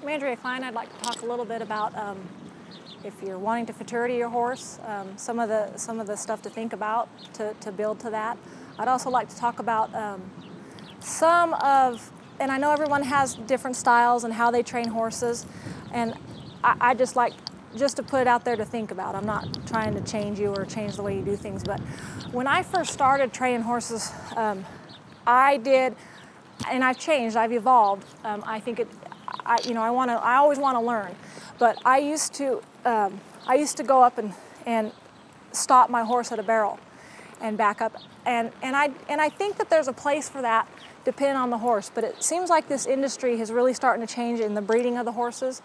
I'm Andrea Cline. I'd like to talk a little bit about if you're wanting to futurity your horse, some of the stuff to think about to build to that. I'd also like to talk about and I know everyone has different styles and how they train horses, and I just like to put it out there to think about. I'm not trying to change you or change the way you do things, but when I first started training horses, I did, and I've changed, I've evolved. I think I always want to learn, but I used to go up and stop my horse at a barrel and back up, and I think that there's a place for that depending on the horse, but it seems like this industry is really starting to change in the breeding of the horses.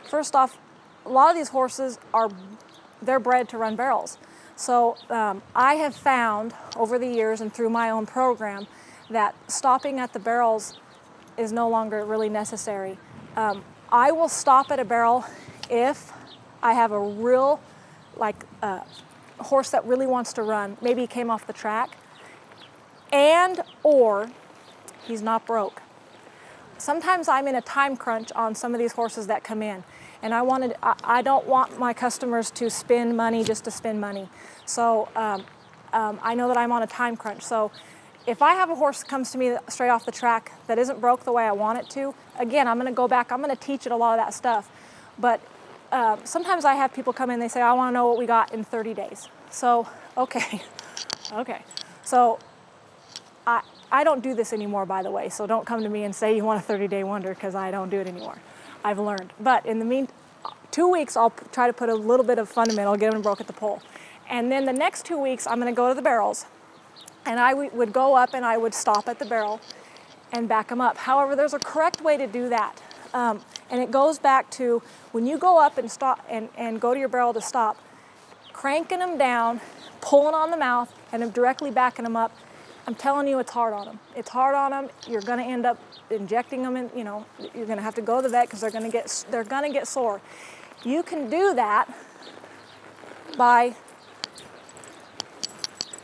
First off, a lot of these horses they're bred to run barrels. So I have found over the years and through my own program that stopping at the barrels is no longer really necessary. I will stop at a barrel if I have a real, horse that really wants to run, maybe he came off the track, or he's not broke. Sometimes I'm in a time crunch on some of these horses that come in, and I don't want my customers to spend money just to spend money. So I know that I'm on a time crunch. So if I have a horse that comes to me straight off the track that isn't broke the way I want it to, again, I'm going to go back, I'm going to teach it a lot of that stuff. But sometimes I have people come in, they say, I want to know what we got in 30 days. So, okay. So I don't do this anymore, by the way, so don't come to me and say you want a 30-day wonder, because I don't do it anymore. I've learned. But in the 2 weeks, I'll try to put a little bit of fundamental, get them broke at the pole. And then the next 2 weeks, I'm going to go to the barrels, and I would go up and I would stop at the barrel and back them up. However, there's a correct way to do that. And it goes back to when you go up and stop and go to your barrel to stop, cranking them down, pulling on the mouth, and directly backing them up. I'm telling you, it's hard on them. It's hard on them. You're going to end up injecting them, you're going to have to go to the vet because they're going to get sore. You can do that by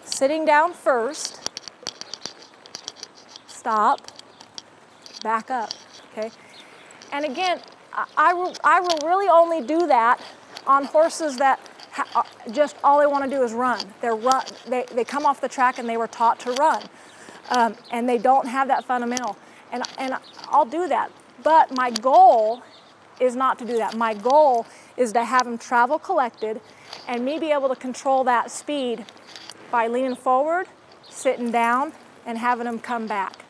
sitting down first, stop, back up, okay? And again, I will really only do that on horses that just all they want to do is run. They come off the track and they were taught to run, and they don't have that fundamental. And I'll do that. But my goal is not to do that. My goal is to have them travel collected and me be able to control that speed by leaning forward, sitting down, and having them come back.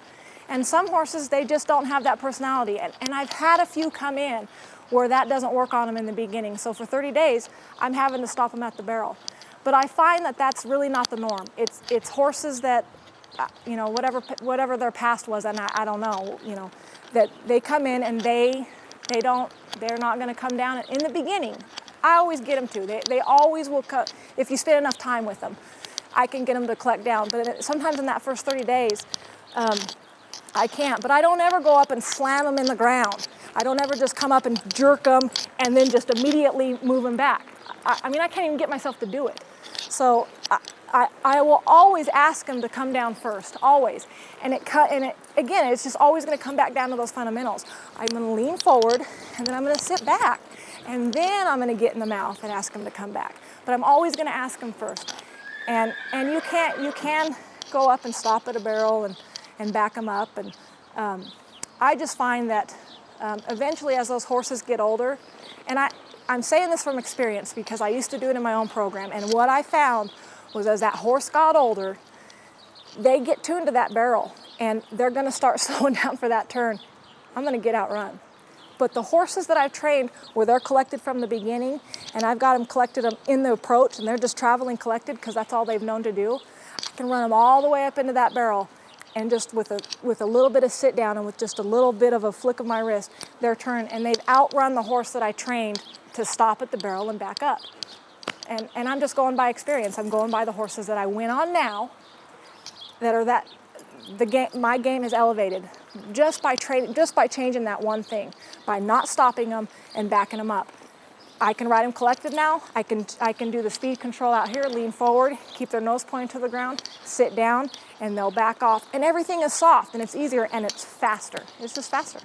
And some horses, they just don't have that personality. And I've had a few come in where that doesn't work on them in the beginning. So for 30 days, I'm having to stop them at the barrel. But I find that that's really not the norm. It's horses that, whatever their past was, and I don't know, that they come in and they're not going to come down in the beginning. I always get them to. They always will cut if you spend enough time with them. I can get them to collect down. But sometimes in that first 30 days, I can't. But I don't ever go up and slam them in the ground. I don't ever just come up and jerk them and then just immediately move them back. I can't even get myself to do it. So I will always ask them to come down first, always. Again, it's just always going to come back down to those fundamentals. I'm going to lean forward, and then I'm going to sit back, and then I'm going to get in the mouth and ask them to come back. But I'm always going to ask them first. And you can go up and stop at a barrel and back them up. And I just find that eventually, as those horses get older, and I'm saying this from experience because I used to do it in my own program, and what I found was as that horse got older, they get tuned to that barrel, and they're going to start slowing down for that turn. I'm going to get outrun. But the horses that I've trained where they're collected from the beginning, and I've got them collected in the approach, and they're just traveling collected because that's all they've known to do, I can run them all the way up into that barrel, and just with a little bit of sit down and with just a little bit of a flick of my wrist, their turn, and they've outrun the horse that I trained to stop at the barrel and back up. And I'm just going by experience. I'm going by the horses that I win on now, my game is elevated just by changing that one thing, by not stopping them and backing them up. I can ride them collected now. I can do the speed control out here, lean forward, keep their nose pointed to the ground, sit down, and they'll back off. And everything is soft, and it's easier, and it's faster. It's just faster.